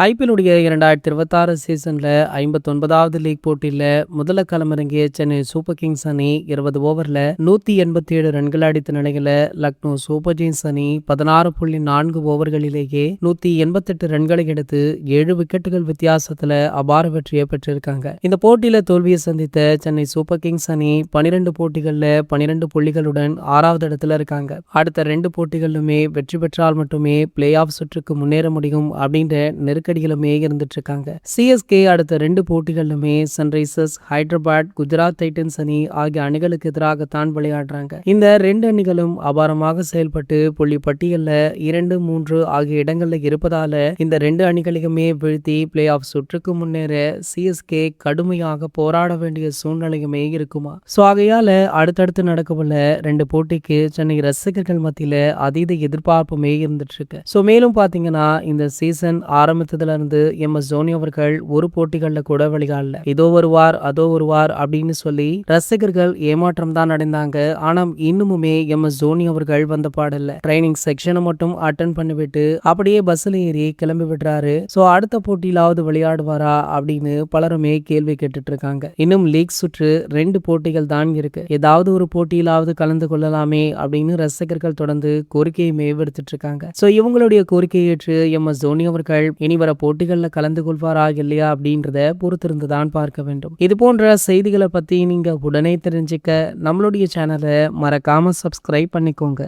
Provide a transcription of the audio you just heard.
ஐபிஎல்லுடைய 2026 சீசன்ல 59வது லீக் போட்டியில முதல்ல களமிறங்கிய சென்னை சூப்பர் கிங்ஸ் அணி 20 ஓவர்ல 187 ரன்கள் அடித்த நிலையில லக்னோ சூப்பர் ஜெயின்ஸ் அணி 16.4 ஓவர்களிலேயே 188 ரன்களை எடுத்து 7 விக்கெட்டுகள் வித்தியாசத்துல அபார வெற்றியை பெற்றிருக்காங்க. இந்த போட்டியில தோல்வியை சந்தித்த சென்னை சூப்பர் கிங்ஸ் அணி 12 போட்டிகள்ல 12 புள்ளிகளுடன் 6வது இடத்துல இருக்காங்க. அடுத்த 2 போட்டிகளிலுமே வெற்றி பெற்றால் மட்டுமே பிளே ஆஃப் சுற்றுக்கு முன்னேற முடியும் அப்படின்ற நெருக்கடிகளுமே இருந்துட்டு இருக்காங்க. சிஎஸ்கே அடுத்த 2 போட்டிகளிலுமே சன்ரைசர்ஸ் ஹைதராபாத், குஜராத் டைட்டன்ஸ் அணி ஆகிய அணிகளுக்கு எதிராகத்தான் விளையாடுறாங்க. இந்த 2 அணிகளும் அபாரமாக செயல்பட்டு புள்ளி பட்டியல்ல 2, 3 ஆகிய இடங்கள்ல இருப்பதால இந்த 2 அணிகளையுமே வீழ்த்தி பிளே ஆஃப் சுற்றுக்கு முன்னேற சிஎஸ்கே கடுமையாக போராட வேண்டிய சூழ்நிலையுமே இருக்குமா. சோ ஆகையால அடுத்தடுத்து நடக்கவுள்ள 2 போட்டிக்கு சென்னை ரசிகர்கள் மத்தியில அதீத எதிர்பார்ப்புமே இருந்துட்டு இருக்கு. சோ மேலும் பாத்தீங்கன்னா இந்த சீசன் ஆரம்பித்ததுல இருந்து எம்.எஸ். தோனி அவர்கள் ஒரு போட்டிகள்ல கூட விளையாடல. இதோ வருவார் அதோ வருவார் அப்படின்னு சொல்லி ரசிகர்கள் ஏமாற்றம் தான் அடைந்தாங்க. ஆனா இன்னுமுமே எம்.எஸ். தோனி அவர்கள் வந்த பாடல்ல ட்ரைனிங் செக்ஷனை மட்டும் அட்டன் பண்ணிவிட்டு அப்படியே பஸ்ல ஏறி கிளம்பி விடுறாரு. சோ அடுத்த போட்டியிலாவது விளையாடுவாரா அப்படின்னு பலருமே கேள்வி கேட்டுட்டு இருக்காங்க. இன்னும் லீக் சுற்று 2 போட்டிகள் தான் இருக்கு. ஏதாவது ஒரு போட்டியிலாவது கலந்து கொள்ளலாமே அப்படின்னு ரசிகர்கள் தொடர்ந்து கோரிக்கையுமே விடுத்துட்டு இருக்காங்க. சோ இவங்களுடைய கோரிக்கையை ஏற்று எம்.எஸ். தோனி அவர்கள் இனி வர போட்டிகள்ல கலந்து கொள்வாரா இல்லையா அப்படின்றத பொறுத்திருந்துதான் பார்க்க வேண்டும். இது போன்ற செய்திகளை பத்தி நீங்க உடனே தெரிஞ்சுக்க நம்மளுடைய சேனலை மறக்காம சப்ஸ்கிரைப் பண்ணிக்கோங்க.